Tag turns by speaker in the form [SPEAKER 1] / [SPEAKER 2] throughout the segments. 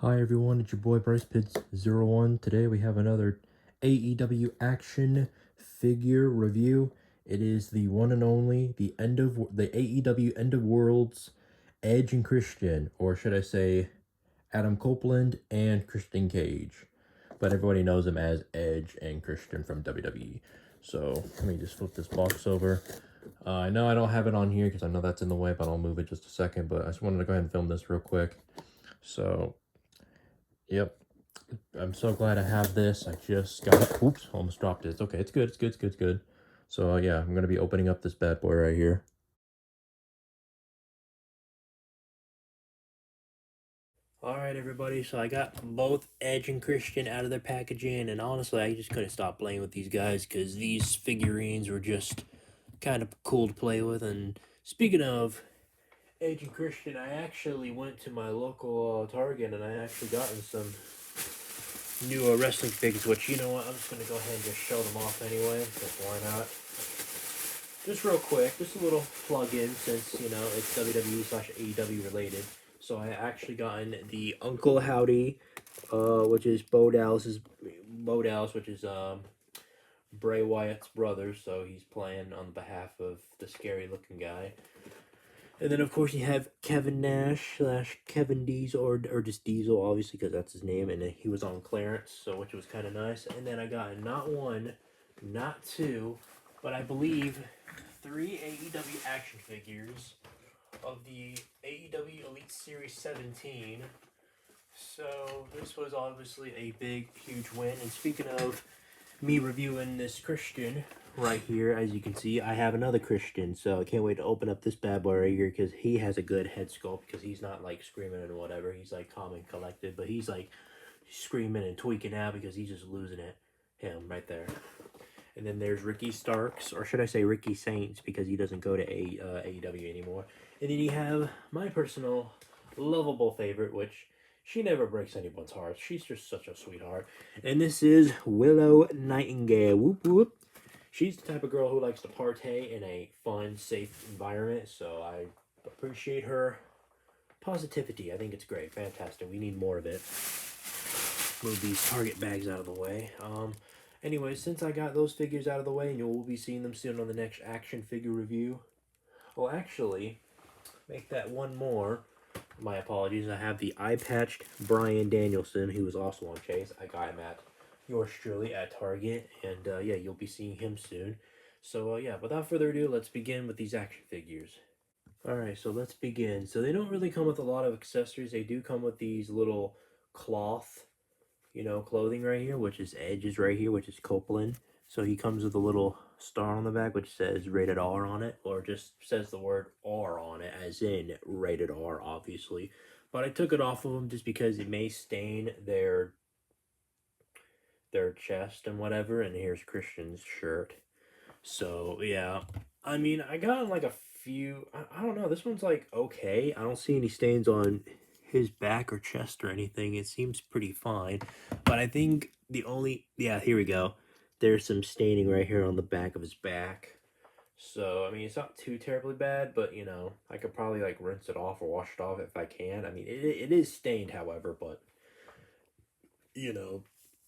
[SPEAKER 1] Hi everyone, it's your boy Bryce Pids01. Today we have another AEW action figure review. It is the one and only the AEW End of Worlds Edge and Christian, or should I say Adam Copeland and Christian Cage. But everybody knows him as Edge and Christian from WWE. So let me just flip this box over. I know I don't have it on here because I know that's in the way, but I'll move it just a second. But I just wanted to go ahead and film this real quick. So, yep. I'm so glad I have this. I just got it. Oops, almost dropped it. It's okay. It's good. It's good. It's good. It's good. So, yeah, I'm going to be opening up this bad boy right here. Alright, everybody. So, I got both Edge and Christian out of their packaging. And honestly, I just couldn't stop playing with these guys because these figurines were just kind of cool to play with. And speaking of Edge and Christian, I actually went to my local Target and I actually gotten some new wrestling figures, which, you know what, I'm just going to go ahead and just show them off anyway, because why not? Just real quick, just a little plug-in, since, you know, it's WWE slash AEW related. So I actually gotten the Uncle Howdy, which is Bo Dallas, which is Bray Wyatt's brother, so he's playing on behalf of the scary-looking guy. And then, of course, you have Kevin Nash slash Kevin Diesel, or just Diesel, obviously, because that's his name. And he was on clearance, so which was kind of nice. And then I got not one, not two, but I believe 3 AEW action figures of the AEW Elite Series 17. So this was obviously a big, huge win. And speaking of me reviewing this Christian right here, as you can see, I have another Christian, so I can't wait to open up this bad boy right here because he has a good head sculpt, because he's not like screaming and whatever. He's like calm and collected, but he's like screaming and tweaking out because he's just losing it. Him right there. And then there's Ricky Starks, or should I say Ricky Saints, because he doesn't go to AEW anymore. And then you have my personal lovable favorite, which she never breaks anyone's heart. She's just such a sweetheart. And this is Willow Nightingale. Whoop whoop. She's the type of girl who likes to partay in a fun, safe environment, so I appreciate her positivity. I think it's great. Fantastic. We need more of it. Move these Target bags out of the way. Anyway, since I got those figures out of the way, and you'll be seeing them soon on the next action figure review. Well, actually, make that one more. My apologies. I have the eye-patched Bryan Danielson, who was also on Chase. I got him at yours truly at Target, and yeah, you'll be seeing him soon. So yeah, without further ado, let's begin with these action figures. Alright, so let's begin. So they don't really come with a lot of accessories. They do come with these little cloth, clothing right here, which is Edge's right here, which is Copeland. So he comes with a little star on the back, which says rated R on it, or just says the word R on it, as in rated R, obviously. But I took it off of them just because it may stain their chest and whatever. And here's Christian's shirt. So yeah, I mean, I got like a few. I don't know. This one's like okay. I don't see any stains on his back or chest or anything. It seems pretty fine. But I think yeah, here we go. There's some staining right here on the back of his back. So I mean, it's not too terribly bad, but I could probably like rinse it off or wash it off if I can. I mean, it is stained, however, but you know,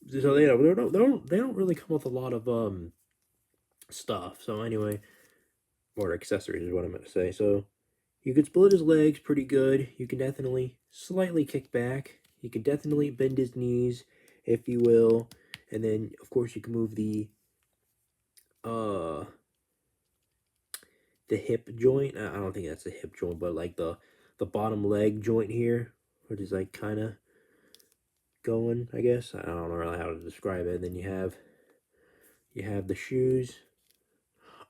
[SPEAKER 1] so they don't really come with a lot of stuff. So anyway, or accessories is what I'm going to say. So you can split his legs pretty good. You can definitely slightly kick back. You can definitely bend his knees, if you will. And then, of course, you can move uh the hip joint. I don't think that's a hip joint, but like the bottom leg joint here, which is like kind of going, I guess. I don't know really how to describe it. And then you have the shoes.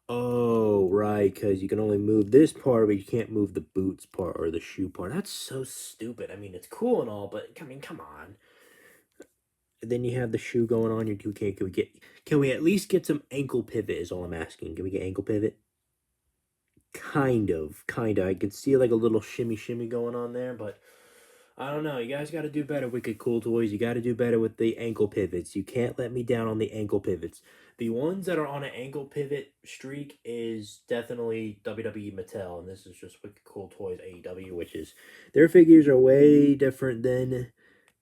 [SPEAKER 1] Oh, right, because you can only move this part, but you can't move the boots part or the shoe part. That's so stupid. I mean, it's cool and all, but I mean, come on. And then you have the shoe going on. Can we at least get some ankle pivot? Is all I'm asking. Can we get ankle pivot? Kind of. I can see like a little shimmy going on there, but I don't know. You guys got to do better, Wicked Cool Toys. You got to do better with the ankle pivots. You can't let me down on the ankle pivots. The ones that are on an ankle pivot streak is definitely WWE Mattel, and this is just Wicked Cool Toys AEW, which is their figures are way different than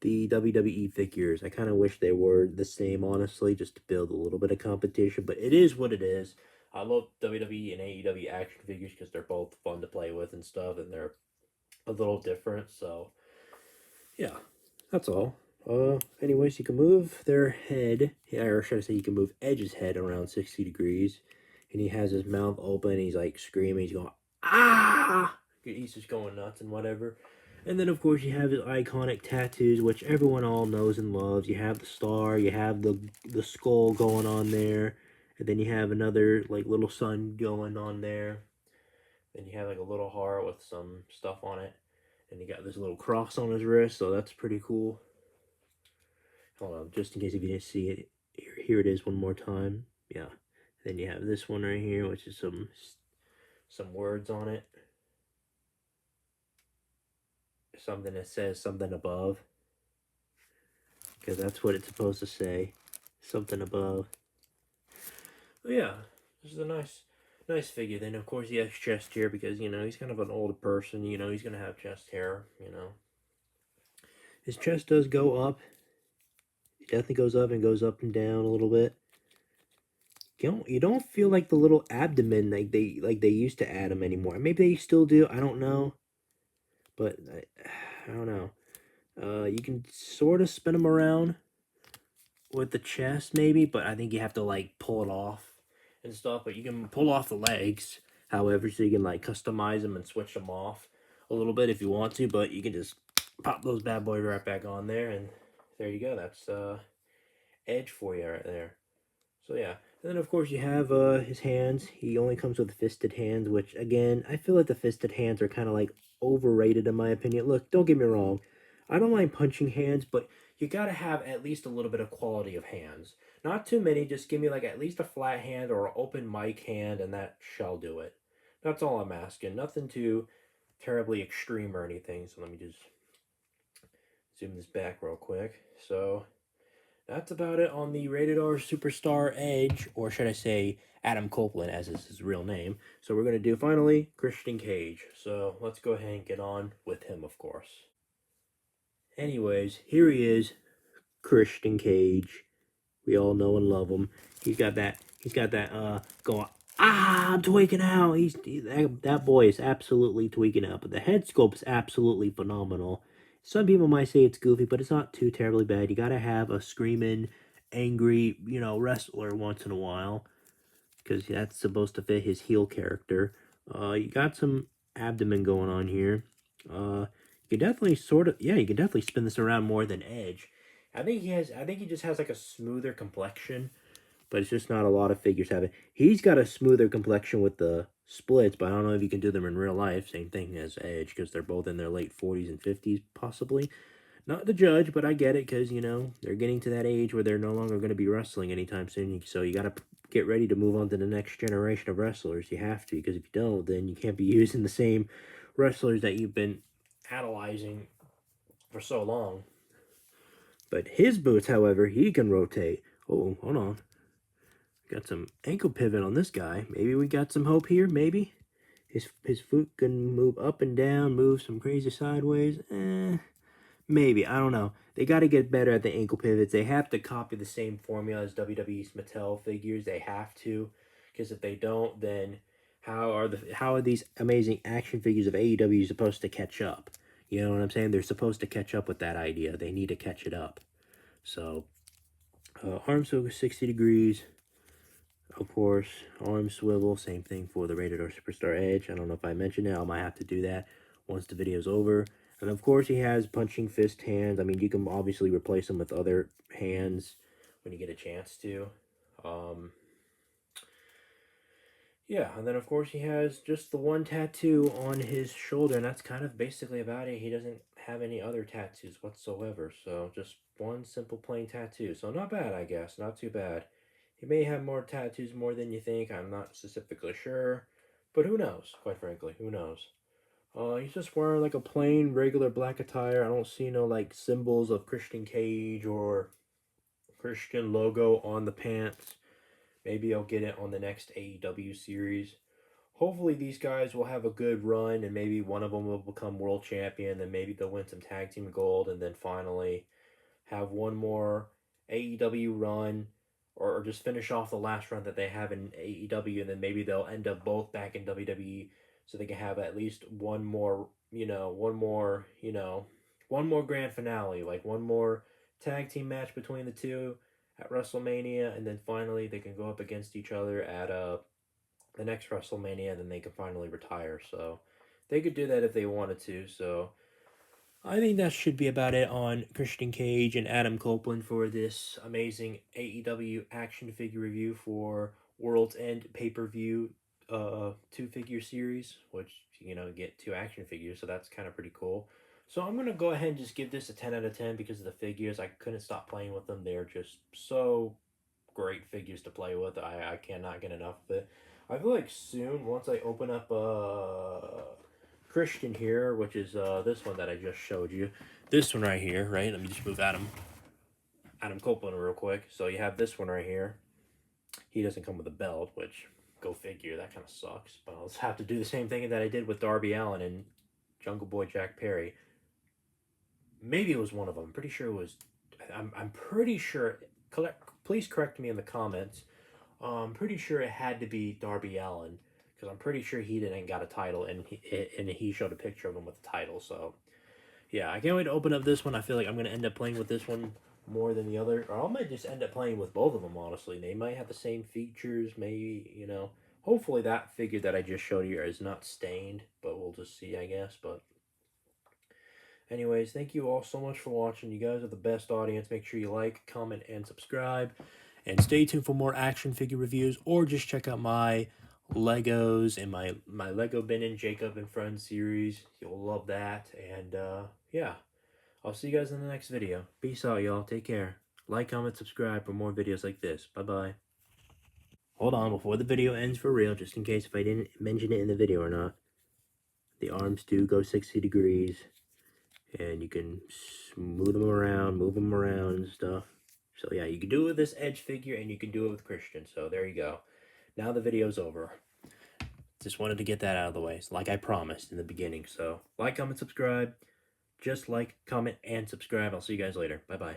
[SPEAKER 1] the WWE figures. I kind of wish they were the same, honestly, just to build a little bit of competition, but it is what it is. I love WWE and AEW action figures because they're both fun to play with and stuff, and they're a little different, so yeah, that's all. Anyways, you can move their head, or should I say, you can move Edge's head around 60 degrees, and he has his mouth open. He's like screaming. He's going, ah! He's just going nuts and whatever. And then, of course, you have his iconic tattoos, which everyone all knows and loves. You have the star, you have the skull going on there, and then you have another like little sun going on there. Then you have like a little heart with some stuff on it. And he got this little cross on his wrist, so that's pretty cool. Hold on, just in case if you didn't see it, here it is one more time. Yeah. Then you have this one right here, which is some words on it. Something that says something above, because that's what it's supposed to say. Something above. But yeah, this is a nice figure. Then of course he has chest hair because he's kind of an older person. He's gonna have chest hair. His chest does go up. It definitely goes up and down a little bit. You don't feel like the little abdomen like they used to add them anymore. Maybe they still do. I don't know, but I don't know. You can sort of spin them around with the chest maybe, but I think you have to like pull it off and stuff. But you can pull off the legs, however, so you can like customize them and switch them off a little bit if you want to. But you can just pop those bad boys right back on there, and there you go. That's Edge for you right there. So yeah, and then of course you have his hands. He only comes with fisted hands, which again I feel like the fisted hands are kind of like overrated in my opinion. Look, don't get me wrong, I don't mind punching hands, but you gotta have at least a little bit of quality of hands. Not too many. Just give me like at least a flat hand or an open mic hand, and that shall do it. That's all I'm asking. Nothing too terribly extreme or anything. So let me just zoom this back real quick. So that's about it on the Rated R Superstar Edge, or should I say Adam Copeland, as is his real name. So we're going to do, finally, Christian Cage. So let's go ahead and get on with him, of course. Anyways, here he is, Christian Cage. We all know and love him. He's got that going, I'm tweaking out. That boy is absolutely tweaking out. But the head sculpt is absolutely phenomenal. Some people might say it's goofy, but it's not too terribly bad. You gotta have a screaming, angry, wrestler once in a while, because that's supposed to fit his heel character. You got some abdomen going on here. You can definitely you can definitely spin this around more than Edge. I think he just has like a smoother complexion, but it's just not a lot of figures have it. He's got a smoother complexion with the splits, but I don't know if you can do them in real life. Same thing as Edge, because they're both in their late 40s and 50s, possibly. Not the judge, but I get it, because, they're getting to that age where they're no longer going to be wrestling anytime soon. So you got to get ready to move on to the next generation of wrestlers. You have to, because if you don't, then you can't be using the same wrestlers that you've been analyzing for so long. But his boots, however, he can rotate. Oh, hold on. Got some ankle pivot on this guy. Maybe we got some hope here. Maybe his foot can move up and down, move some crazy sideways. Maybe, I don't know. They got to get better at the ankle pivots. They have to copy the same formula as WWE's Mattel figures. They have to, because if they don't, then how are these amazing action figures of AEW supposed to catch up? You know what I'm saying? They're supposed to catch up with that idea. They need to catch it up. So, arms over 60 degrees. Of course, arm swivel, same thing for the Rated R Superstar Edge. I don't know if I mentioned it. I might have to do that once the video's over. And of course, he has punching fist hands. I mean, you can obviously replace them with other hands when you get a chance to. Yeah, and then of course he has just the one tattoo on his shoulder, and that's kind of basically about it. He doesn't have any other tattoos whatsoever, so just one simple plain tattoo. So not bad, I guess. Not too bad. He may have more tattoos more than you think. I'm not specifically sure, but who knows? Quite frankly, who knows? He's just wearing like a plain, regular black attire. I don't see no like symbols of Christian Cage or Christian logo on the pants. Maybe I'll get it on the next AEW series. hopefully these guys will have a good run, and maybe one of them will become world champion, then maybe they'll win some tag team gold, and then finally have one more AEW run, or just finish off the last run that they have in AEW, and then maybe they'll end up both back in WWE, so they can have at least one more, one more grand finale, like one more tag team match between the two at WrestleMania, and then finally they can go up against each other at the next WrestleMania, and then they can finally retire. So they could do that if they wanted to. So I think that should be about it on Christian Cage and Adam Copeland for this amazing AEW action figure review for World's End pay per view, two figure series, which get two action figures, so that's kind of pretty cool. So I'm gonna go ahead and just give this a 10 out of 10 because of the figures. I couldn't stop playing with them. They're just so great figures to play with. I cannot get enough of it. I feel like soon, once I open up Christian here, which is this one that I just showed you. This one right here, right? Let me just move Adam Copeland real quick. So you have this one right here. He doesn't come with a belt, which, go figure, that kind of sucks. But I'll have to do the same thing that I did with Darby Allin and Jungle Boy Jack Perry. Maybe it was one of them. I'm pretty sure it was. I'm pretty sure. Please correct me in the comments. I'm pretty sure it had to be Darby Allin because I'm pretty sure he didn't got a title, and he showed a picture of him with the title. So yeah, I can't wait to open up this one. I feel like I'm gonna end up playing with this one more than the other, or I might just end up playing with both of them. Honestly, they might have the same features. Maybe Hopefully that figure that I just showed you is not stained, but we'll just see, I guess. But anyways, thank you all so much for watching. You guys are the best audience. Make sure you like, comment, and subscribe. And stay tuned for more action figure reviews, or just check out my Legos and my Lego Ben and Jacob and Friends series. You'll love that. And yeah, I'll see you guys in the next video. Peace out, y'all. Take care. Like, comment, subscribe for more videos like this. Bye-bye. Hold on, before the video ends for real, just in case if I didn't mention it in the video or not, the arms do go 60 degrees. And you can move them around and stuff. So yeah, you can do it with this Edge figure, and you can do it with Christian. So there you go. Now the video's over. Just wanted to get that out of the way, like I promised in the beginning. So like, comment, subscribe. Just like, comment, and subscribe. I'll see you guys later. Bye-bye.